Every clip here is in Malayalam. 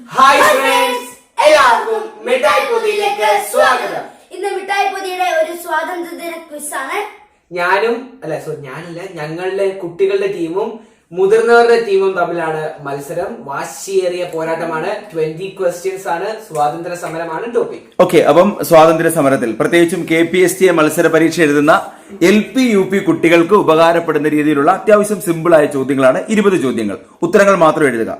ഹായ് ഫ്രണ്ട്സ്, എല്ലാവർക്കും മിഠായി പൊതിയിലേക്ക് സ്വാഗതം. ഇന്ന് മിഠായി പൊതിയുടെ ഒരു സ്വാതന്ത്ര്യദിന ക്വിസാണ്. ഞങ്ങളുടെ കുട്ടികളുടെ ടീമും മുതിർന്നവരുടെ ടീമും തമ്മിലാണ് മത്സരം. വാശിയേറിയ പോരാട്ടമാണ്. 20 ക്വസ്റ്റ്യൻസ് ആണ്. സ്വാതന്ത്ര്യ സമരമാണ് ടോപ്പിക്. ഓക്കെ, അപ്പം സ്വാതന്ത്ര്യ സമരത്തിൽ പ്രത്യേകിച്ചും KPSTA മത്സര പരീക്ഷ എഴുതുന്ന LP UP കുട്ടികൾക്ക് ഉപകാരപ്പെടുന്ന രീതിയിലുള്ള അത്യാവശ്യം സിമ്പിൾ ആയ ചോദ്യങ്ങളാണ്. 20 ചോദ്യങ്ങൾ, ഉത്തരങ്ങൾ മാത്രം എഴുതുക.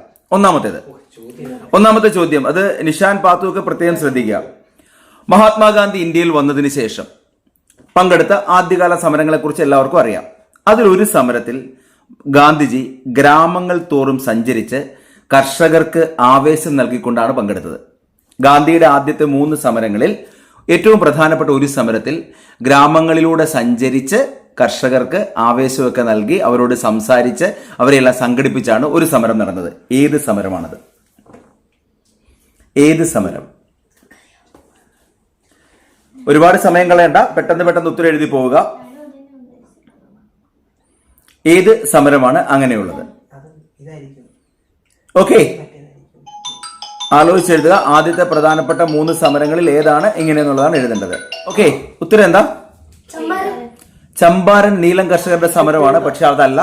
ഒന്നാമത്തെ ചോദ്യം, അത് നിഷാൻ പാത്തുവൊക്കെ പ്രത്യേകം ശ്രദ്ധിക്കുക. മഹാത്മാഗാന്ധി ഇന്ത്യയിൽ വന്നതിന് ശേഷം പങ്കെടുത്ത ആദ്യകാല സമരങ്ങളെ കുറിച്ച് എല്ലാവർക്കും അറിയാം. അതിലൊരു സമരത്തിൽ ഗാന്ധിജി ഗ്രാമങ്ങൾ തോറും സഞ്ചരിച്ച് കർഷകർക്ക് ആവേശം നൽകിക്കൊണ്ടാണ് പങ്കെടുത്തത്. ഗാന്ധിയുടെ ആദ്യത്തെ 3 സമരങ്ങളിൽ ഏറ്റവും പ്രധാനപ്പെട്ട ഒരു സമരത്തിൽ ഗ്രാമങ്ങളിലൂടെ സഞ്ചരിച്ച് കർഷകർക്ക് ആവേശമൊക്കെ നൽകി അവരോട് സംസാരിച്ച് അവരെല്ലാം സംഘടിപ്പിച്ചാണ് ഒരു സമരം നടന്നത്. ഏത് സമരമാണത്? ഏത് സമരം? ഒരുപാട് സമയം കളയണ്ട, പെട്ടെന്ന് ഉത്തരം എഴുതി പോവുക. ഏത് സമരമാണ് അങ്ങനെയുള്ളത്? ഓക്കെ, ആലോചിച്ചെഴുതുക. ആദ്യത്തെ പ്രധാനപ്പെട്ട 3 സമരങ്ങളിൽ ഏതാണ് ഇങ്ങനെയെന്നുള്ളതാണ് എഴുതേണ്ടത്. ഓക്കെ, ഉത്തരം എന്താ? ചമ്പാരൻ നീലം കർഷകരുടെ സമരമാണ്. പക്ഷെ അതല്ല,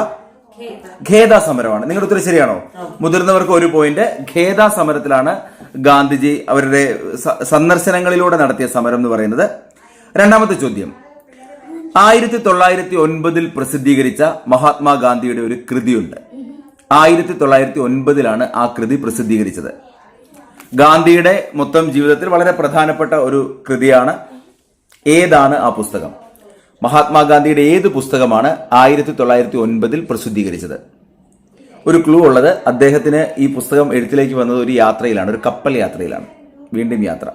ഖേദ സമരമാണ്. നിങ്ങളുടെ ഉത്തരം ശരിയാണോ? മുതിർന്നവർക്ക് 1 പോയിന്റ്. ഖേദ സമരത്തിലാണ് ഗാന്ധിജി അവരുടെ സന്ദർശനങ്ങളിലൂടെ നടത്തിയ സമരം എന്ന് പറയുന്നത്. രണ്ടാമത്തെ ചോദ്യം, 1909 പ്രസിദ്ധീകരിച്ച മഹാത്മാഗാന്ധിയുടെ ഒരു കൃതിയുണ്ട്. 1909 ആ കൃതി പ്രസിദ്ധീകരിച്ചത്. ഗാന്ധിയുടെ മൊത്തം ജീവിതത്തിൽ വളരെ പ്രധാനപ്പെട്ട ഒരു കൃതിയാണ്. ഏതാണ് ആ പുസ്തകം? മഹാത്മാഗാന്ധിയുടെ ഏത് പുസ്തകമാണ് 1909 പ്രസിദ്ധീകരിച്ചത്? ഒരു ക്ലൂ ഉള്ളത്, അദ്ദേഹത്തിന് ഈ പുസ്തകം എഴുത്തിലേക്ക് വന്നത് ഒരു യാത്രയിലാണ്, ഒരു കപ്പൽ യാത്രയിലാണ്. വീണ്ടും യാത്ര.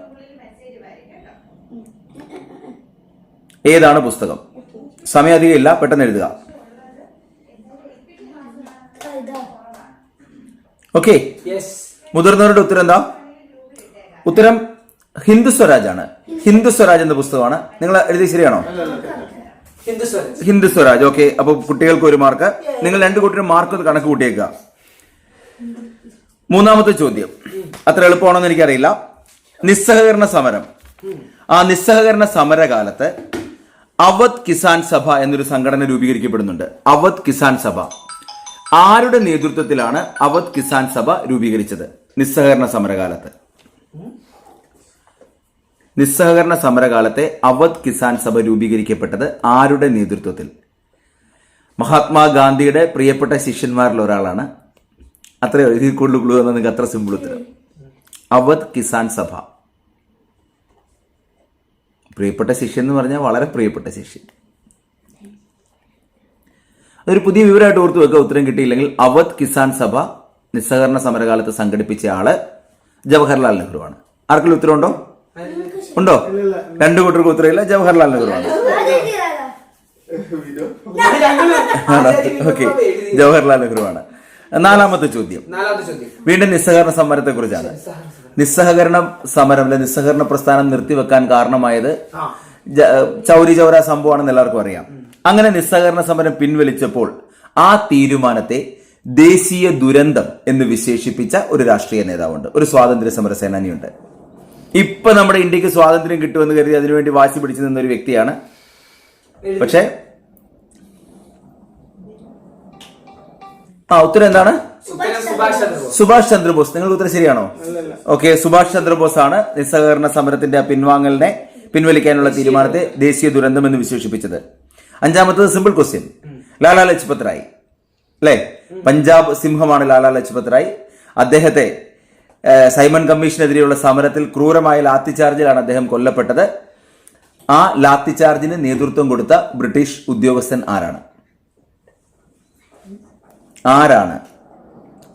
ഏതാണ് പുസ്തകം? സമയം അധികം ഇല്ല, പെട്ടെന്ന് എഴുതുക. ഓക്കെ, മുതിർന്നവരുടെ ഉത്തരം എന്താ? ഉത്തരം ഹിന്ദു സ്വരാജ് ആണ്. ഹിന്ദു സ്വരാജ് എന്ന പുസ്തകമാണ്. നിങ്ങൾ എഴുതി ശരിയാണോ? ഹിന്ദു സ്വരാജ്. ഓക്കെ, അപ്പൊ കുട്ടികൾക്ക് 1 മാർക്ക്. നിങ്ങൾ 2 കൂട്ടരും മാർക്ക് കണക്ക് കൂട്ടിയേക്കുക. മൂന്നാമത്തെ ചോദ്യം അത്ര എളുപ്പമാണെന്ന് എനിക്കറിയില്ല. നിസ്സഹകരണ സമരം. ആ നിസ്സഹകരണ സമരകാലത്ത് അവധ് കിസാൻ സഭ എന്നൊരു സംഘടന രൂപീകരിക്കപ്പെടുന്നുണ്ട്. അവധ് കിസാൻ സഭ. ആരുടെ നേതൃത്വത്തിലാണ് അവധ് കിസാൻ സഭ രൂപീകരിച്ചത്? നിസ്സഹകരണ സമരകാലത്ത്. നിസ്സഹകരണ സമരകാലത്തെ അവധ് കിസാൻ സഭ രൂപീകരിക്കപ്പെട്ടത് ആരുടെ നേതൃത്വത്തിൽ? മഹാത്മാഗാന്ധിയുടെ പ്രിയപ്പെട്ട ശിഷ്യന്മാരിൽ ഒരാളാണ്. അത്രയോ? ഇതിൽ കൂടുതൽ ക്ലൂ തന്നാൽ നിങ്ങൾക്ക് അത്ര സിമ്പിൾ ഉത്തരം. അവധ് കിസാൻ സഭ. പ്രിയപ്പെട്ട ശിഷ്യൻ എന്ന് പറഞ്ഞാൽ വളരെ പ്രിയപ്പെട്ട ശിഷ്യൻ. അതൊരു പുതിയ വിവരമായിട്ട് ഓർത്തു വെക്കുക. ഉത്തരം കിട്ടിയില്ലെങ്കിൽ, അവധ് കിസാൻ സഭ നിസ്സഹകരണ സമരകാലത്ത് സംഘടിപ്പിച്ച ആള് ജവഹർലാൽ നെഹ്റു ആണ്. ആർക്കെങ്കിലും ഉത്തരം ഉണ്ടോ? 2 കൂട്ടർക്ക് ഉത്തരവില്ല. ജവഹർലാൽ നെഹ്റു ആണ്. ഓക്കെ, ജവഹർലാൽ നെഹ്റു ആണ്. നാലാമത്തെ ചോദ്യം വീണ്ടും നിസ്സഹകരണ സമരത്തെ കുറിച്ചാണ്. നിസ്സഹകരണ സമരം അല്ലെ നിസ്സഹകരണ പ്രസ്ഥാനം നിർത്തിവെക്കാൻ കാരണമായത് ചൗരി ചൗര സംഭവമാണെന്ന് എല്ലാവർക്കും അറിയാം. അങ്ങനെ നിസ്സഹകരണ സമരം പിൻവലിച്ചപ്പോൾ ആ തീരുമാനത്തെ ദേശീയ ദുരന്തം എന്ന് വിശേഷിപ്പിച്ച ഒരു രാഷ്ട്രീയ നേതാവുണ്ട്, ഒരു സ്വാതന്ത്ര്യ സമര സേനാനിയുണ്ട്. ഇപ്പൊ നമ്മുടെ ഇന്ത്യക്ക് സ്വാതന്ത്ര്യം കിട്ടുമെന്ന് കരുതി അതിനുവേണ്ടി വാശി പിടിച്ചു നിന്ന ഒരു വ്യക്തിയാണ്. പക്ഷേ ഉത്തരം എന്താണ്? സുഭാഷ് ചന്ദ്രബോസ്. നിങ്ങൾക്ക് ഉത്തരം ശരിയാണോ? ഓക്കെ, സുഭാഷ് ചന്ദ്രബോസ് ആണ് നിസ്സഹകരണ സമരത്തിന്റെ പിൻവാങ്ങലിനെ പിൻവലിക്കാനുള്ള തീരുമാനത്തെ ദേശീയ ദുരന്തം എന്ന് വിശേഷിപ്പിച്ചത്. അഞ്ചാമത്തത് സിമ്പിൾ ക്വസ്റ്റ്യൻ. ലാലാ ലജ്പത് റായ് അല്ലെ, പഞ്ചാബ് സിംഹമാണ് ലാലാ ലജ്പത് റായ്. അദ്ദേഹത്തെ സൈമൺ കമ്മീഷനെതിരെയുള്ള സമരത്തിൽ ക്രൂരമായ ലാത്തിചാർജിലാണ് അദ്ദേഹം കൊല്ലപ്പെട്ടത്. ആ ലാത്തിചാർജിന് നേതൃത്വം കൊടുത്ത ബ്രിട്ടീഷ് ഉദ്യോഗസ്ഥൻ ആരാണ്?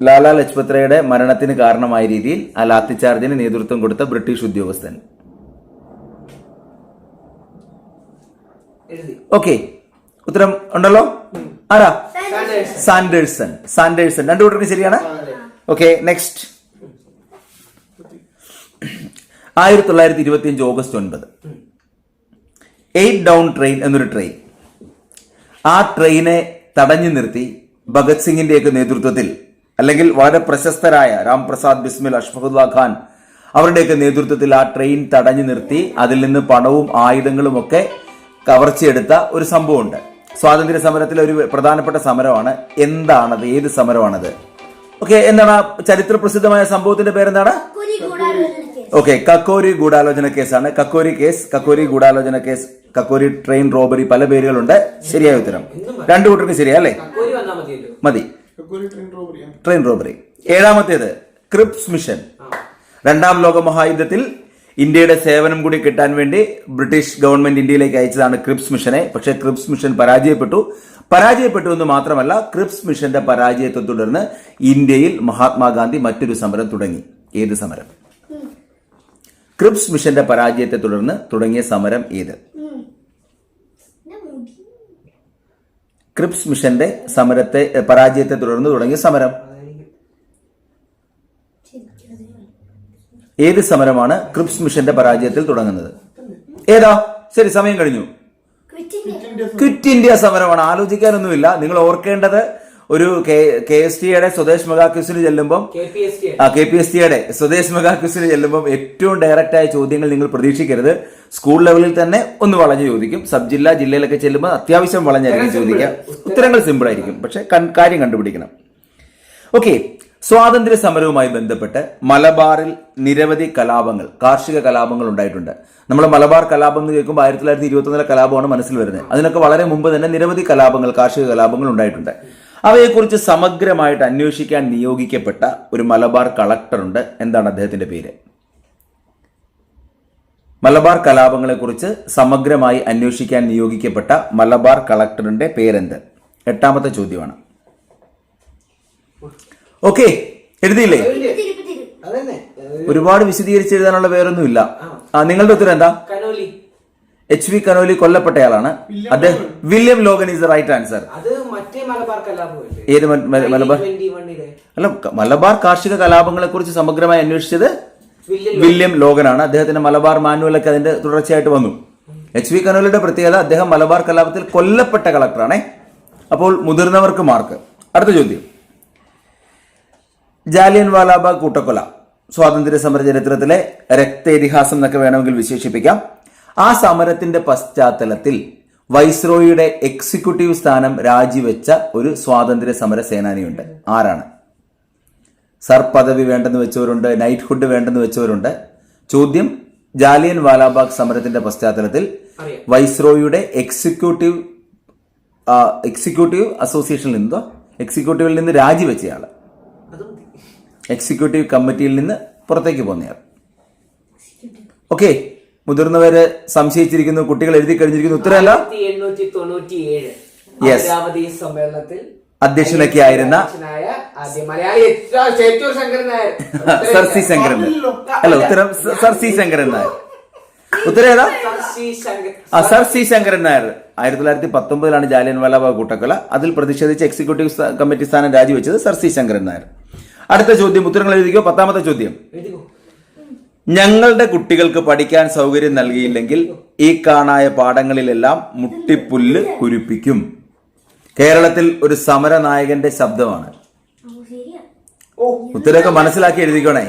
ലാലാ ലജ്പത് റായിയുടെ മരണത്തിന് കാരണമായ രീതിയിൽ ആ ലാത്തിചാർജിന് നേതൃത്വം കൊടുത്ത ബ്രിട്ടീഷ് ഉദ്യോഗസ്ഥൻ. ഓക്കെ, ഉത്തരം ഉണ്ടല്ലോ. ആരാ? സാൻഡേഴ്സൺ. 2 കൂട്ടർക്ക് ശരിയാണ്. Okay, next. 1925 August 9 8 down train എന്നൊരു ട്രെയിൻ. ആ ട്രെയിനെ തടഞ്ഞു നിർത്തി ഭഗത് സിംഗിന്റെയൊക്കെ നേതൃത്വത്തിൽ അല്ലെങ്കിൽ വളരെ പ്രശസ്തരായ രാം പ്രസാദ് ബിസ്മിൽ, അഷ്ഫഖുല്ല ഖാൻ അവരുടെയൊക്കെ നേതൃത്വത്തിൽ ആ ട്രെയിൻ തടഞ്ഞു നിർത്തി അതിൽ നിന്ന് പണവും ആയുധങ്ങളും ഒക്കെ കവർച്ചയെടുത്ത ഒരു സംഭവമുണ്ട്. സ്വാതന്ത്ര്യ സമരത്തിലെ ഒരു പ്രധാനപ്പെട്ട സമരമാണ്. എന്താണത്? ഏത് സമരമാണത്? ഓക്കെ, എന്താണ് ആ ചരിത്ര പ്രസിദ്ധമായ സംഭവത്തിന്റെ പേരെന്താണ്? ഓക്കെ, കക്കോരി ഗൂഢാലോചന കേസാണ്. കക്കോരി കേസ്, കക്കോരി ഗൂഢാലോചന കേസ്, കക്കോരി ട്രെയിൻ റോബറി, പല പേരുകളുണ്ട്. ശരിയായ ഉത്തരം രണ്ടു കൂട്ടർക്ക് ശരിയാ അല്ലേ? മതി. Train robbery. ഏഴാമത്തേത് ക്രിപ്സ് മിഷൻ. രണ്ടാം ലോക മഹായുദ്ധത്തിൽ ഇന്ത്യയുടെ സേവനം കൂടി കിട്ടാൻ വേണ്ടി ബ്രിട്ടീഷ് ഗവൺമെന്റ് ഇന്ത്യയിലേക്ക് അയച്ചതാണ് ക്രിപ്സ് മിഷനെ. പക്ഷേ ക്രിപ്സ് മിഷൻ പരാജയപ്പെട്ടു എന്ന് മാത്രമല്ല, ക്രിപ്സ് മിഷന്റെ പരാജയത്തെ തുടർന്ന് ഇന്ത്യയിൽ മഹാത്മാഗാന്ധി മറ്റൊരു സമരം തുടങ്ങി. ഏത് സമരം? ക്രിപ്സ് മിഷന്റെ പരാജയത്തെ തുടർന്ന് തുടങ്ങിയ സമരം ഏത്? ക്രിപ്സ് മിഷന്റെ പരാജയത്തെ തുടർന്ന് തുടങ്ങിയ സമരം ഏത് സമരമാണ് ക്രിപ്സ് മിഷന്റെ പരാജയത്തിൽ തുടങ്ങുന്നത്? ഏതാ? ശരി, സമയം കഴിഞ്ഞു. ക്വിറ്റ് ഇന്ത്യ സമരമാണ്. ആലോചിക്കാനൊന്നുമില്ല. നിങ്ങൾ ഓർക്കേണ്ടത് ഒരു KSTയുടെ സ്വദേശ് മെഗാ ക്വിസിന് ചെല്ലുമ്പോൾ KPSTയുടെ സ്വദേശ് മെഗാ ക്വിസിന് ചെല്ലുമ്പോൾ ഏറ്റവും ഡയറക്റ്റ് ആയ ചോദ്യങ്ങൾ നിങ്ങൾ പ്രതീക്ഷിക്കരുത്. സ്കൂൾ ലെവലിൽ തന്നെ ഒന്ന് വളഞ്ഞു ചോദിക്കും. സബ് ജില്ലയിലൊക്കെ ചെല്ലുമ്പോൾ അത്യാവശ്യം വളഞ്ഞായിരിക്കും ചോദിക്കുക. ഉത്തരങ്ങൾ സിമ്പിൾ ആയിരിക്കും, പക്ഷെ കാര്യം കണ്ടുപിടിക്കണം. ഓക്കെ, സ്വാതന്ത്ര്യ സമരവുമായി ബന്ധപ്പെട്ട് മലബാറിൽ നിരവധി കലാപങ്ങൾ, കാർഷിക കലാപങ്ങൾ ഉണ്ടായിട്ടുണ്ട്. നമ്മൾ മലബാർ കലാപം എന്ന് കേൾക്കുമ്പോൾ 1921 കലാപമാണ് മനസ്സിൽ വരുന്നത്. അതിനൊക്കെ വളരെ മുമ്പ് തന്നെ നിരവധി കലാപങ്ങൾ, കാർഷിക കലാപങ്ങൾ ഉണ്ടായിട്ടുണ്ട്. അവയെക്കുറിച്ച് സമഗ്രമായിട്ട് അന്വേഷിക്കാൻ നിയോഗിക്കപ്പെട്ട ഒരു മലബാർ കളക്ടറുണ്ട്. എന്താണ് അദ്ദേഹത്തിന്റെ പേര്? മലബാർ കലാപങ്ങളെക്കുറിച്ച് സമഗ്രമായി അന്വേഷിക്കാൻ നിയോഗിക്കപ്പെട്ട മലബാർ കളക്ടറിന്റെ പേരെന്ത്? എട്ടാമത്തെ ചോദ്യമാണ്. ഓക്കെ, എഴുതിയില്ലേ? ഒരുപാട് വിശദീകരിച്ച് എഴുതാനുള്ള പേരൊന്നുമില്ല. നിങ്ങളുടെ ഉത്തരം എന്താ? HV കനോലി കൊല്ലപ്പെട്ടയാളാണ്. അദ്ദേഹം William Logan is the right answer. ഏത് മലബാർ? അല്ല, മലബാർ കാർഷിക കലാപങ്ങളെ കുറിച്ച് സമഗ്രമായി അന്വേഷിച്ചത് വില്യം ലോഗനാണ്. അദ്ദേഹത്തിന്റെ മലബാർ മാനുവലൊക്കെ അതിന്റെ തുടർച്ചയായിട്ട് വന്നു. HV കനോലിയുടെ പ്രത്യേകത, അദ്ദേഹം മലബാർ കലാപത്തിൽ കൊല്ലപ്പെട്ട കളക്ടറാണേ. അപ്പോൾ മുതിർന്നവർക്ക് മാർക്ക്. അടുത്ത ചോദ്യം. ജാലിയൻ വാലാബാഗ് കൂട്ടക്കൊല സ്വാതന്ത്ര്യ സമര ചരിത്രത്തിലെ രക്തേതിഹാസം എന്നൊക്കെ വേണമെങ്കിൽ വിശേഷിപ്പിക്കാം. ആ സമരത്തിന്റെ പശ്ചാത്തലത്തിൽ വൈസ്രോയിയുടെ എക്സിക്യൂട്ടീവ് സ്ഥാനം രാജിവെച്ച ഒരു സ്വാതന്ത്ര്യ സമര സേനാനിയുണ്ട്. ആരാണ്? സർ പദവി വേണ്ടെന്ന് വെച്ചവരുണ്ട്, നൈറ്റ്ഹുഡ് വേണ്ടെന്ന് വെച്ചവരുണ്ട്. ചോദ്യം, ജാലിയൻ വാലാബാഗ് സമരത്തിന്റെ പശ്ചാത്തലത്തിൽ വൈസ്രോയിയുടെ എക്സിക്യൂട്ടീവ് അസോസിയേഷനിൽ നിന്നോ എക്സിക്യൂട്ടീവിൽ നിന്ന് രാജിവെച്ചയാള്, എക്സിക്യൂട്ടീവ് കമ്മിറ്റിയിൽ നിന്ന് പുറത്തേക്ക് പോകുന്നയാൾ. ഓക്കെ, മുതിർന്നവര് സംശയിച്ചിരിക്കുന്നു, കുട്ടികൾ എഴുതി കഴിഞ്ഞിരിക്കുന്നു. ഉത്തരമല്ല, 1897 സമ്മേളനത്തിൽ അധ്യക്ഷനൊക്കെ ആയിരുന്ന സർ സി ശങ്കരൻ നായർ. അല്ല, ഉത്തരം സർ സി ശങ്കരൻ നായർ. ഉത്തരം ഏതാ? Sir C Sankaran Nair. 1919 ജാലിയൻ വാലാബാഗ് കൂട്ടക്കൊല. അതിൽ പ്രതിഷേധിച്ച് എക്സിക്യൂട്ടീവ് കമ്മിറ്റി സ്ഥാനം രാജിവെച്ചത് സർ സി ശങ്കരൻ നായർ. അടുത്ത ചോദ്യം, ഉത്തരങ്ങൾ എഴുതിക്കോ. 10ാമത്തെ ചോദ്യം. ഞങ്ങളുടെ കുട്ടികൾക്ക് പഠിക്കാൻ സൗകര്യം നൽകിയില്ലെങ്കിൽ ഈ കാണായ പാഠങ്ങളിലെല്ലാം മുട്ടിപ്പുല്ല് കുരിപ്പിക്കും. കേരളത്തിൽ ഒരു സമര നായകന്റെ ശബ്ദമാണ്. ഉത്തരമൊക്കെ മനസ്സിലാക്കി എഴുതിക്കോണേ.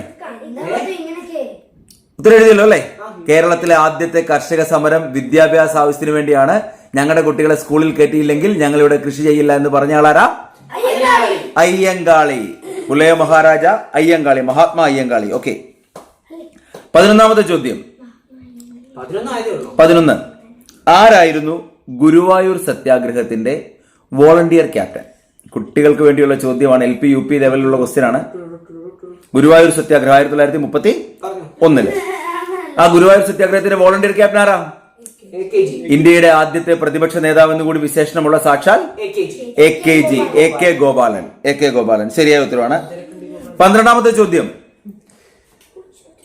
ഉത്തരം എഴുതിയല്ലോ അല്ലേ? കേരളത്തിലെ ആദ്യത്തെ കർഷക സമരം വിദ്യാഭ്യാസ ആവശ്യത്തിന് വേണ്ടിയാണ്. ഞങ്ങളുടെ കുട്ടികളെ സ്കൂളിൽ കയറ്റിയില്ലെങ്കിൽ ഞങ്ങൾ ഇവിടെ കൃഷി ചെയ്യില്ല എന്ന് പറഞ്ഞ ആളാരാ? അയ്യങ്കാളി. പുലയ മഹാരാജ അയ്യങ്കാളി, മഹാത്മാ അയ്യങ്കാളി. ഓക്കെ, 11ാമത്തെ ചോദ്യം. 11. ആരായിരുന്നു ഗുരുവായൂർ സത്യാഗ്രഹത്തിന്റെ വോളണ്ടിയർ ക്യാപ്റ്റൻ? കുട്ടികൾക്ക് വേണ്ടിയുള്ള ചോദ്യമാണ്. LP UP ലെവലിലുള്ള ക്വസ്റ്റ്യൻ ആണ്. ഗുരുവായൂർ സത്യാഗ്രഹം 1931. ആ ഗുരുവായൂർ സത്യാഗ്രഹത്തിന്റെ വോളണ്ടിയർ ക്യാപ്റ്റൻ ആരാ? ഇന്ത്യയുടെ ആദ്യത്തെ പ്രതിപക്ഷ നേതാവെന്ന് കൂടി വിശേഷണമുള്ള സാക്ഷാൽ AK ഗോപാലൻ. ശരിയായ ഉത്തരവാണ്. 12ാമത്തെ ചോദ്യം.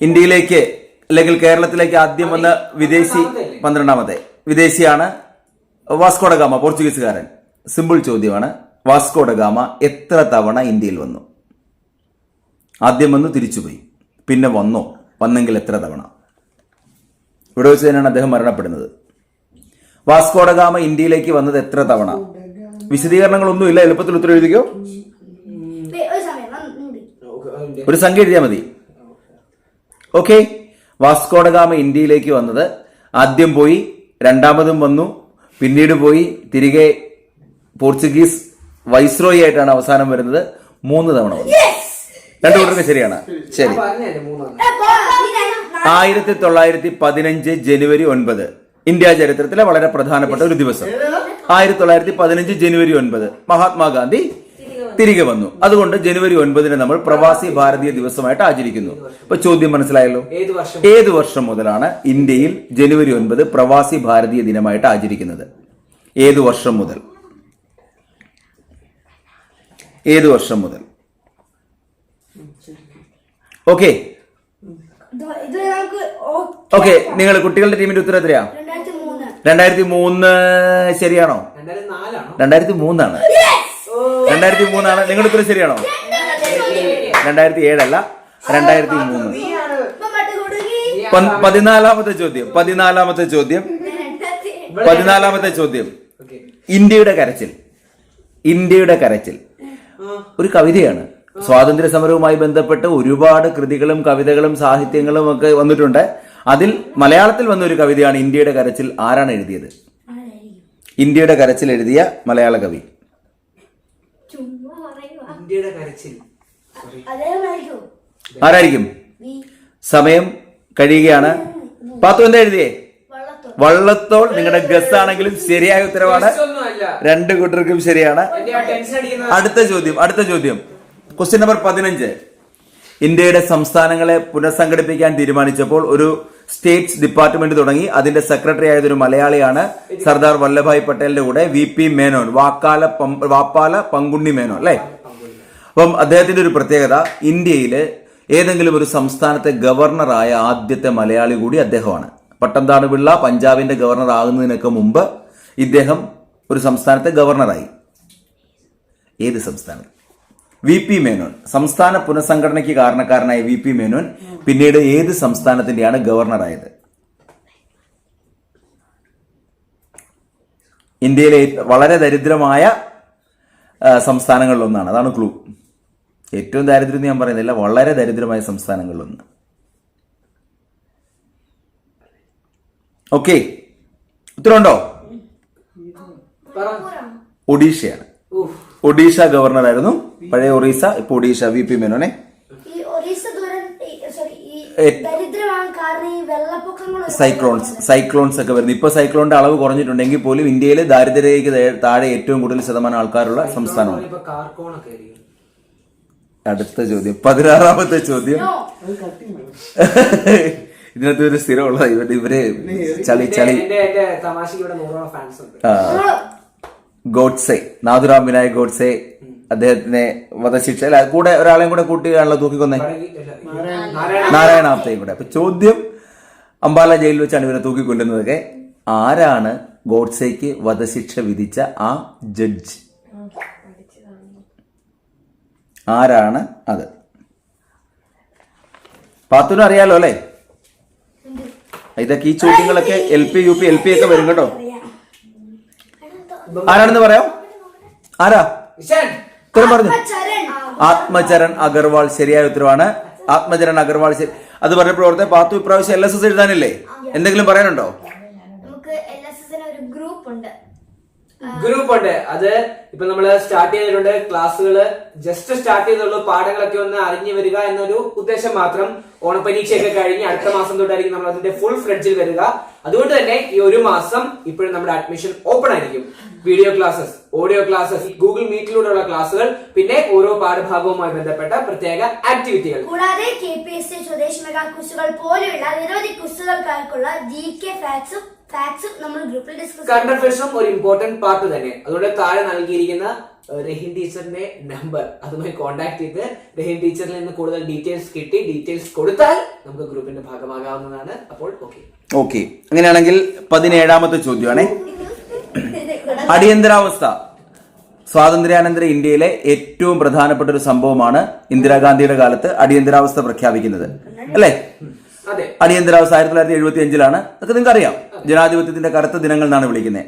ഇന്ത്യയിലേക്ക് അല്ലെങ്കിൽ കേരളത്തിലേക്ക് ആദ്യം വന്ന വിദേശി 12ാമത്തെ വിദേശിയാണ് വാസ്കോ ഡ ഗാമ, പോർച്ചുഗീസുകാരൻ. സിമ്പിൾ ചോദ്യമാണ്. വാസ്കോ ഡ ഗാമ എത്ര തവണ ഇന്ത്യയിൽ വന്നു? ആദ്യം വന്നു, തിരിച്ചുപോയി, പിന്നെ വന്നെങ്കിൽ എത്ര തവണ? ഇവിടെ വെച്ച് തന്നെയാണ് അദ്ദേഹം മരണപ്പെടുന്നത്. വാസ്കോ ഡ ഗാമ ഇന്ത്യയിലേക്ക് വന്നത് എത്ര തവണ? വിശദീകരണങ്ങളൊന്നുമില്ല, എളുപ്പത്തിൽ ഉത്തരം എഴുതിക്കോ. ഒരു സംഖ്യ എഴുതിയാൽ മതി. ഓക്കെ. വാസ്കോഡഗാമ ഇന്ത്യയിലേക്ക് വന്നത് ആദ്യം പോയി, രണ്ടാമതും വന്നു, പിന്നീട് പോയി, തിരികെ പോർച്ചുഗീസ് വൈസ്രോയി ആയിട്ടാണ് അവസാനം വരുന്നത്. 3 തവണ വന്നു. രണ്ടു കൂട്ടർക്ക് ശരിയാണ്. ശരി. 1915 ജനുവരി 9 ഇന്ത്യ ചരിത്രത്തിലെ വളരെ പ്രധാനപ്പെട്ട ഒരു ദിവസം. 1915 ജനുവരി 9 മഹാത്മാഗാന്ധി തിരികെ വന്നു. അതുകൊണ്ട് ജനുവരി 9 നമ്മൾ പ്രവാസി ഭാരതീയ ദിവസമായിട്ട് ആചരിക്കുന്നു. അപ്പൊ ചോദ്യം മനസ്സിലായല്ലോ. ഏത് വർഷം മുതലാണ് ഇന്ത്യയിൽ ജനുവരി 9 പ്രവാസി ഭാരതീയ ദിനമായിട്ട് ആചരിക്കുന്നത്? ഏത് വർഷം മുതൽ? ഏത് വർഷം മുതൽ? Okay okay. നിങ്ങൾ കുട്ടികളുടെ ടീമിന്റെ ഉത്തരം എത്രയാ? 2003. ശരിയാണോ? 2003 ആണ്. 2003 ആണ്. നിങ്ങളുടെ ഉത്തരം ശരിയാണോ? 2007 അല്ല, 2003. 14-ാമത്തെ ചോദ്യം. ഇന്ത്യയുടെ കരച്ചിൽ ഒരു കവിതയാണ്. സ്വാതന്ത്ര്യ സമരവുമായി ബന്ധപ്പെട്ട് ഒരുപാട് കൃതികളും കവിതകളും സാഹിത്യങ്ങളും ഒക്കെ വന്നിട്ടുണ്ട്. അതിൽ മലയാളത്തിൽ വന്ന ഒരു കവിതയാണ് ഇന്ത്യയുടെ കരച്ചിൽ. ആരാണ് എഴുതിയത്? ഇന്ത്യയുടെ കരച്ചിൽ എഴുതിയ മലയാള കവി ആരായിരിക്കും? സമയം കഴിയുകയാണ്. പാത്തു എന്താ എഴുതിയേ? വള്ളത്തോൾ. നിങ്ങളുടെ ഗസ് ആണെങ്കിലും ശരിയായ ഉത്തരവാണ്. രണ്ടു കൂട്ടർക്കും ശരിയാണ്. അടുത്ത ചോദ്യം. Question number 15. ഇന്ത്യയുടെ സംസ്ഥാനങ്ങളെ പുനഃസംഘടിപ്പിക്കാൻ തീരുമാനിച്ചപ്പോൾ ഒരു സ്റ്റേറ്റ്സ് ഡിപ്പാർട്ട്മെന്റ് തുടങ്ങി. അതിന്റെ സെക്രട്ടറി ആയതൊരു മലയാളിയാണ്. സർദാർ വല്ലഭായ് പട്ടേലിന്റെ കൂടെ VP മേനോൻ, വാപ്പാല പങ്കുണ്ണി മേനോൻ അല്ലെ. അപ്പം അദ്ദേഹത്തിന്റെ ഒരു പ്രത്യേകത, ഇന്ത്യയില് ഏതെങ്കിലും ഒരു സംസ്ഥാനത്തെ ഗവർണറായ ആദ്യത്തെ മലയാളി കൂടി അദ്ദേഹമാണ്. പട്ടംതാണു പിള്ള പഞ്ചാബിന്റെ ഗവർണർ ആകുന്നതിനൊക്കെ മുമ്പ് ഇദ്ദേഹം ഒരു സംസ്ഥാനത്തെ ഗവർണറായി. ഏത് സംസ്ഥാനം? VP മേനോൻ. സംസ്ഥാന പുനഃസംഘടനയ്ക്ക് കാരണക്കാരനായ VP മേനോൻ പിന്നീട് ഏത് സംസ്ഥാനത്തിന്റെയാണ് ഗവർണറായത്? ഇന്ത്യയിലെ വളരെ ദരിദ്രമായ സംസ്ഥാനങ്ങളിലൊന്നാണ്. അതാണ് ക്ലൂ. ഏറ്റവും ദാരിദ്ര്യം എന്ന് ഞാൻ പറയുന്നില്ല, വളരെ ദരിദ്രമായ സംസ്ഥാനങ്ങളിലൊന്ന്. ഓക്കെ, ഉത്തരവുണ്ടോ? ഒഡീഷയാണ്. ഒഡീഷ ഗവർണർ ആയിരുന്നു. പഴയ ഒറീസ, ഇപ്പൊ ഒഡീഷ. VP മേനോനെ. സൈക്ലോൺസ് ഒക്കെ വരുന്നു. ഇപ്പൊ സൈക്ലോണിന്റെ അളവ് കുറഞ്ഞിട്ടുണ്ടെങ്കിൽ പോലും ഇന്ത്യയിൽ ദാരിദ്ര്യരേഖയ്ക്ക് താഴെ ഏറ്റവും കൂടുതൽ ശതമാനം ആൾക്കാരുള്ള സംസ്ഥാനമാണ്. അടുത്ത ചോദ്യം, 16-ാമത്തെ ചോദ്യം. ഇതിനകത്ത് ഒരു സ്ഥിരമുള്ള ഇവര് ചളി ഗോഡ്സെ, നാഥുറാം വിനായക് ഗോഡ്സെ. അദ്ദേഹത്തിനെ വധശിക്ഷ, അല്ല കൂടെ ഒരാളെയും കൂടെ കൂട്ടിയാണല്ലോ തൂക്കിക്കൊന്നേ, നാരായണ ആപ്തയും കൂടെ. അപ്പൊ ചോദ്യം, അംബാല ജയിലിൽ വെച്ചാണ് ഇവരെ തൂക്കിക്കൊല്ലുന്നതൊക്കെ. ആരാണ് ഗോഡ്സെക്ക് വധശിക്ഷ വിധിച്ച ആ ജഡ്ജ്? ആരാണ് അത്? പാത്തുനും അറിയാലോ അല്ലെ? ഇതൊക്കെ ഈ ചോദ്യങ്ങളൊക്കെ LP UP LP ഒക്കെ വരും കേട്ടോ. ആരാണെന്ന് പറയാം? ആരാ? ഉത്തരം പറഞ്ഞു. ആത്മചരൺ അഗർവാൾ ശരിയായ ഉത്തരവാണ്. ആത്മചരൺ അഗർവാൾ ശരി. അത് പറഞ്ഞപ്പോൾ ഓർത്തെ, പാത്തു ഇപ്രാവശ്യം LSS എഴുതാനില്ലേ? എന്തെങ്കിലും പറയാനുണ്ടോ? ഗ്രൂപ്പ് ഉണ്ട്. അത് ഇപ്പൊ നമ്മള് സ്റ്റാർട്ട് ചെയ്തിട്ടുണ്ട്. ക്ലാസ്സുകള് ജസ്റ്റ് സ്റ്റാർട്ട് ചെയ്തുള്ളൂ. പാഠങ്ങളൊക്കെ ഒന്ന് അറിഞ്ഞു വരിക എന്നൊരു ഉദ്ദേശം മാത്രം. ഓണപരീക്ഷയൊക്കെ കഴിഞ്ഞ് അടുത്ത മാസം തൊട്ടായിരിക്കും നമ്മൾ അതിന്റെ ഫുൾ ഫ്ലെഡ്ജിൽ വരിക. അതുകൊണ്ട് തന്നെ ഈ ഒരു മാസം ഇപ്പോഴും നമ്മുടെ അഡ്മിഷൻ ഓപ്പൺ ആയിരിക്കും. Video classes, audio classes, Google മീറ്റിലൂടെയുള്ള ക്ലാസ്സുകൾ, പിന്നെ ഓരോ പാഠഭാഗവുമായി ബന്ധപ്പെട്ട പ്രത്യേക ആക്ടിവിറ്റികൾ, കൂടാതെ KPSC സ്വദേശി മെഗാ ക്വിസുകൾ പോലെയുള്ള നിരവധി ക്വിസുകൾക്കാർക്കുള്ള GK ഫാക്സും നമ്മൾ ഗ്രൂപ്പിൽ ഡിസ്കസ്. കറണ്ട് അഫയേഴ്സും ഒരു ഇമ്പോർട്ടന്റ് പാർട്ട് തന്നെ. അതുകൊണ്ട് താഴെ നൽകിയിരിക്കുന്ന രഹിൻ ടീച്ചറിന്റെ നമ്പർ, അതുമായി കോൺടാക്ട് ചെയ്ത് രഹിൻ ടീച്ചറിൽ നിന്ന് കൂടുതൽ ഡീറ്റെയിൽസ് കൊടുത്താൽ നമുക്ക് ഗ്രൂപ്പിന്റെ ഭാഗമാകാവുന്നതാണ്. അപ്പോൾ ഓക്കെ. അങ്ങനെയാണെങ്കിൽ 17-ാമത്തെ ചോദ്യമാണേ. അടിയന്തരാവസ്ഥ സ്വാതന്ത്ര്യാനന്തര ഇന്ത്യയിലെ ഏറ്റവും പ്രധാനപ്പെട്ട ഒരു സംഭവമാണ്. ഇന്ദിരാഗാന്ധിയുടെ കാലത്ത് അടിയന്തരാവസ്ഥ പ്രഖ്യാപിക്കുന്നത് അല്ലേ? അടിയന്തരാവസ്ഥ 1975-ലാണ്. അതൊക്കെ നിങ്ങൾക്ക് അറിയാം. ജനാധിപത്യത്തിന്റെ കറുത്ത ദിനങ്ങൾ എന്നാണ് വിളിക്കുന്നത്.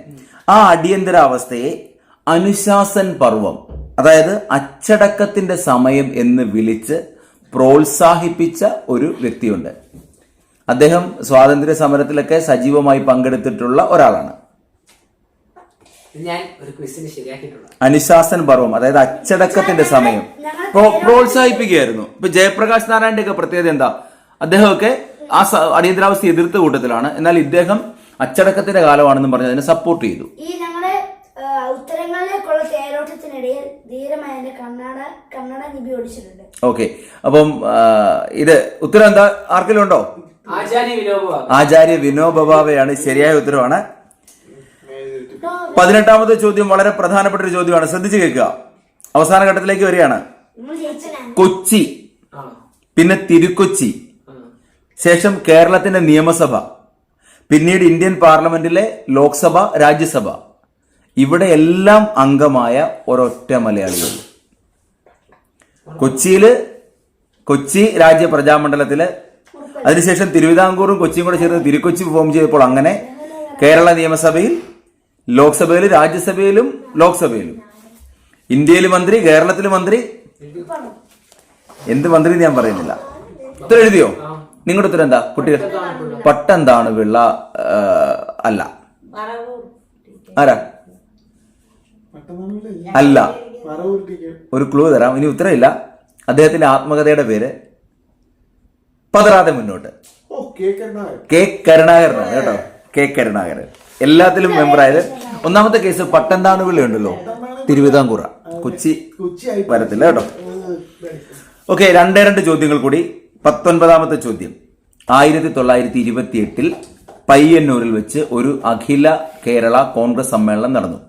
ആ അടിയന്തരാവസ്ഥയെ അനുശാസൻ പർവം, അതായത് അച്ചടക്കത്തിന്റെ സമയം എന്ന് വിളിച്ച് പ്രോത്സാഹിപ്പിച്ച ഒരു വ്യക്തിയുണ്ട്. അദ്ദേഹം സ്വാതന്ത്ര്യ സമരത്തിലൊക്കെ സജീവമായി പങ്കെടുത്തിട്ടുള്ള ഒരാളാണ്. ഞാൻ ഒരു ക്വിസിന് ശരിയാക്കിയിട്ടുള്ള അനുശാസൻ പർവം, അതായത് അച്ചടക്കത്തിന്റെ സമയം പ്രോത്സാഹിപ്പിക്കുകയായിരുന്നു. ഇപ്പൊ ജയപ്രകാശ് നാരായണന്റെ ഒക്കെ പ്രത്യേകത എന്താ? അദ്ദേഹമൊക്കെ ആ അടിയന്തരാവസ്ഥ എതിർത്ത കൂട്ടത്തിലാണ്. എന്നാൽ ഇദ്ദേഹം അച്ചടക്കത്തിന്റെ കാലമാണെന്നും പറഞ്ഞ് അതിനെ സപ്പോർട്ട് ചെയ്തു. ഈ ഞങ്ങളുടെ ഉത്തരങ്ങളിലേക്കുള്ള തേരോട്ടത്തിനിടയിൽ ധീരമായ കന്നഡ ലിപി ഓടിച്ചിട്ടുണ്ട്. ഓക്കെ, അപ്പം ഇത് ഉത്തരം എന്താ? ആർക്കെങ്കിലും ഉണ്ടോ? ആചാര്യ വിനോബ ഭാവെയാണ് ശരിയായ ഉത്തരവാണ്. 18ാമത്തെ ചോദ്യം വളരെ പ്രധാനപ്പെട്ട ഒരു ചോദ്യമാണ്. ശ്രദ്ധിച്ചു കേൾക്കുക. അവസാന ഘട്ടത്തിലേക്ക് വരികയാണ്. കൊച്ചി, പിന്നെ തിരുക്കൊച്ചി, ശേഷം കേരളത്തിന്റെ നിയമസഭ, പിന്നീട് ഇന്ത്യൻ പാർലമെന്റിലെ ലോക്സഭ, രാജ്യസഭ, ഇവിടെ എല്ലാം അംഗമായ ഒരൊറ്റ മലയാളികൾ. കൊച്ചി രാജ്യ പ്രജാമണ്ഡലത്തില്, അതിനുശേഷം തിരുവിതാംകൂറും കൊച്ചിയും കൂടെ ചേർന്ന് തിരുക്കൊച്ചി ഫോം ചെയ്തപ്പോൾ അങ്ങനെ കേരള നിയമസഭയിൽ, ലോക്സഭയിലും രാജ്യസഭയിലും ലോക്സഭയിലും, ഇന്ത്യയിൽ മന്ത്രി, കേരളത്തിൽ മന്ത്രി, എന്ത് മന്ത്രി ഞാൻ പറയുന്നില്ല. ഉത്തരം എഴുതിയോ? നിങ്ങളുടെ ഉത്തരം എന്താ കുട്ടികൾ? പട്ടംതാണ് പിള്ള അല്ല. ആരാ? അല്ല. ഒരു ക്ലൂ തരാം, ഇനി ഉത്തരമില്ല. അദ്ദേഹത്തിന്റെ ആത്മകഥയുടെ പേര് പതറാതെ മുന്നോട്ട്. കെ കരുണാകരനാണ് കേട്ടോ. കെ കരുണാകരൻ എല്ലാത്തിലും മെമ്പറായത്. ഒന്നാമത്തെ കേസ് പട്ടംതാണുപിള്ള ഉണ്ടല്ലോ, തിരുവിതാംകൂറ, കൊച്ചി വരത്തില്ല കേട്ടോ. ഓക്കെ, 2 ചോദ്യങ്ങൾ കൂടി. 19ാമത്തെ ചോദ്യം. 1928 പയ്യന്നൂരിൽ വെച്ച് ഒരു അഖില കേരള കോൺഗ്രസ് സമ്മേളനം നടന്നു.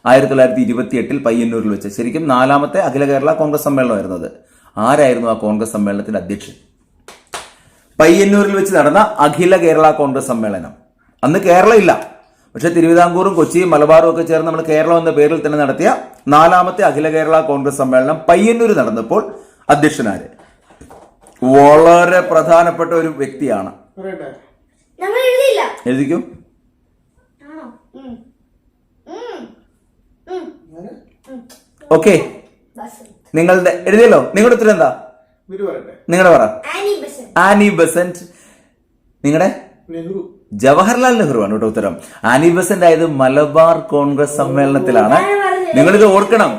1928 പയ്യന്നൂരിൽ വെച്ച്, ശരിക്കും 4ാമത്തെ അഖില കേരള കോൺഗ്രസ് സമ്മേളനമായിരുന്നത്. ആരായിരുന്നു ആ കോൺഗ്രസ് സമ്മേളനത്തിന്റെ അധ്യക്ഷൻ? പയ്യന്നൂരിൽ വെച്ച് നടന്ന അഖില കേരള കോൺഗ്രസ് സമ്മേളനം. അന്ന് കേരളം ഇല്ല, പക്ഷെ തിരുവിതാംകൂറും കൊച്ചിയും മലബാറും ഒക്കെ ചേർന്ന് നമ്മൾ കേരളം എന്ന പേരിൽ തന്നെ നടത്തിയ 4ാമത്തെ അഖില കേരള കോൺഗ്രസ് സമ്മേളനം പയ്യന്നൂർ നടന്നപ്പോൾ അധ്യക്ഷനാര്? വളരെ പ്രധാനപ്പെട്ട ഒരു വ്യക്തിയാണ്. എഴുതിക്കൂ. ഓക്കെ, നിങ്ങളുടെ എഴുതിയല്ലോ. നിങ്ങളുടെ ഉത്തരം എന്താ? നിങ്ങളുടെ പറ. Annie Besant. നിങ്ങളുടെ? ജവഹർലാൽ നെഹ്റു ആണ് കേട്ടോ ഉത്തരം. ആനി ബസന്റ് ആയത് മലബാർ കോൺഗ്രസ് സമ്മേളനത്തിലാണ്. നിങ്ങളിത് ഓർക്കണം.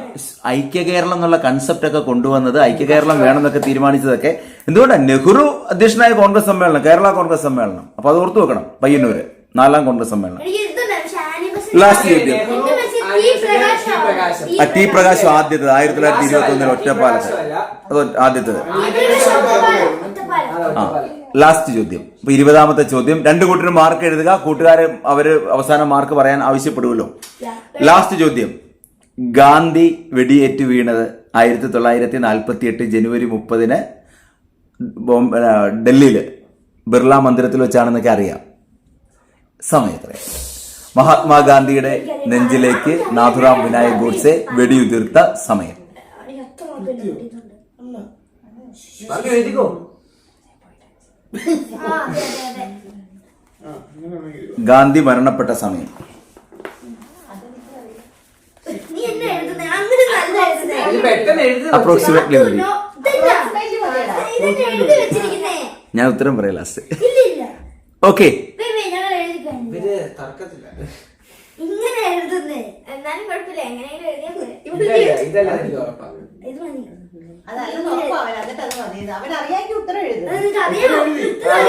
ഐക്യ കേരളം എന്നുള്ള കൺസെപ്റ്റ് ഒക്കെ കൊണ്ടുവന്നത്, ഐക്യ കേരളം വേണമെന്നൊക്കെ തീരുമാനിച്ചതൊക്കെ എന്തുകൊണ്ടാണ്? നെഹ്റു അധ്യക്ഷനായ കോൺഗ്രസ് സമ്മേളനം, കേരള കോൺഗ്രസ് സമ്മേളനം. അപ്പൊ അത് ഓർത്തു വെക്കണം. പയ്യന്നൂര് 4ാം കോൺഗ്രസ് സമ്മേളനം. ലാസ്റ്റ് ചോദ്യം. ടി പ്രകാശ് ആദ്യത്തത് 1921 ഒറ്റപ്പാലത്ത്. അത് ആദ്യത്തത്. ലാസ്റ്റ് ചോദ്യം. ഇപ്പൊ 20ാമത്തെ ചോദ്യം. 2 കൂട്ടരും മാർക്ക് എഴുതുക. കൂട്ടുകാരെ അവര് അവസാനം മാർക്ക് പറയാൻ ആവശ്യപ്പെടുമല്ലോ. ലാസ്റ്റ് ചോദ്യം. ഗാന്ധി വെടിയേറ്റ് വീണത് 1948 ജനുവരി 30 ഡൽഹിയില് ബിർള മന്ദിരത്തിൽ വെച്ചാണെന്നൊക്കെ അറിയാം. സമയം എത്ര? മഹാത്മാഗാന്ധിയുടെ നെഞ്ചിലേക്ക് നാഥുറാം വിനായക് ഗോഡ്സെ വെടിയുതിർത്ത സമയം. ഗാന്ധി മരണപ്പെട്ട സമയം. അപ്രോക്സിമേറ്റ്ലി മതി. ഞാൻ ഉത്തരം പറയാം ലാസ്റ്റ്. ഓക്കെ,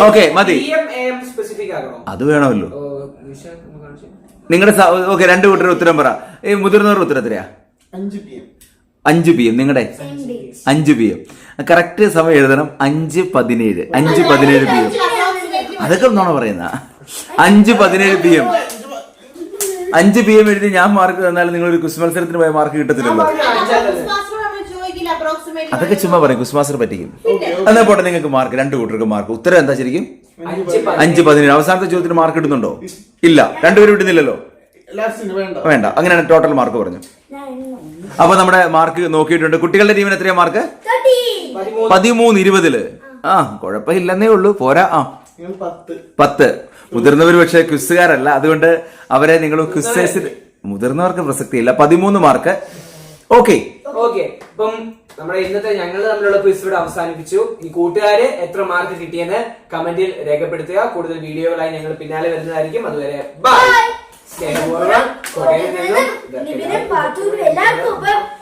ഓക്കെ മതി. അത് വേണമല്ലോ. നിങ്ങളുടെ ഓക്കെ, 2 കൂട്ടരുടെ ഉത്തരം പറ. ഈ മുതിർന്നവരുടെ ഉത്തരം എത്രയാ? 5 PM. നിങ്ങളുടെ 5 PM. കറക്റ്റ് സമയം എഴുതണം. 5:17 PM. അതൊക്കെ ഒന്നാണോ പറയുന്ന? 5:17 PM. 5 PM എഴുതി ഞാൻ മാർക്ക് തന്നാലും നിങ്ങൾ ഒരു ക്വിസ് മത്സരത്തിന് പോയ മാർക്ക് കിട്ടത്തില്ലല്ലോ. അതൊക്കെ ചുമ്മാ പറയും. ക്വിസ് മാസ്റ്റർ പറ്റിക്കും. എന്നാ പോട്ടെ, നിങ്ങൾക്ക് മാർക്ക്. 2 കൂട്ടർക്ക് മാർക്ക്. ഉത്തരം എന്താ ശരിക്കും? 5:17. അവസാനത്തെ ചോദ്യത്തിന് മാർക്ക് ഇടുന്നുണ്ടോ? ഇല്ല. 2 പേരും ഇടുന്നില്ലല്ലോ. വേണ്ട. അങ്ങനെയാണ് ടോട്ടൽ മാർക്ക് പറഞ്ഞു. അപ്പൊ നമ്മുടെ മാർക്ക് നോക്കിയിട്ടുണ്ട്. കുട്ടികളുടെ ടീമിന് എത്രയാ മാർക്ക്? 13-20. ആ, കുഴപ്പമില്ലെന്നേ ഉള്ളൂ. പോരാ. 10. മുതിർന്നവർ പക്ഷെ ക്വിസുകാരല്ല, അതുകൊണ്ട് അവരെ നിങ്ങൾ ക്വിസേഴ്സിൽ മുതിർന്നവർക്ക് പ്രസക്തിയില്ല. 13 മാർക്ക്. ഓക്കെ. ഇപ്പം നമ്മുടെ ഇന്നത്തെ ഞങ്ങൾ തമ്മിലുള്ള ക്വിസ് ഇവിടെ അവസാനിപ്പിച്ചു. ഈ കൂട്ടുകാര് എത്ര മാർക്ക് കിട്ടിയെന്ന് കമന്റിൽ രേഖപ്പെടുത്തുക. കൂടുതൽ വീഡിയോകളായി ഞങ്ങൾ പിന്നാലെ വരുന്നതായിരിക്കും. അതുവരെ ബൈ. സ്നേഹപൂർവ്വം എല്ലാവർക്കും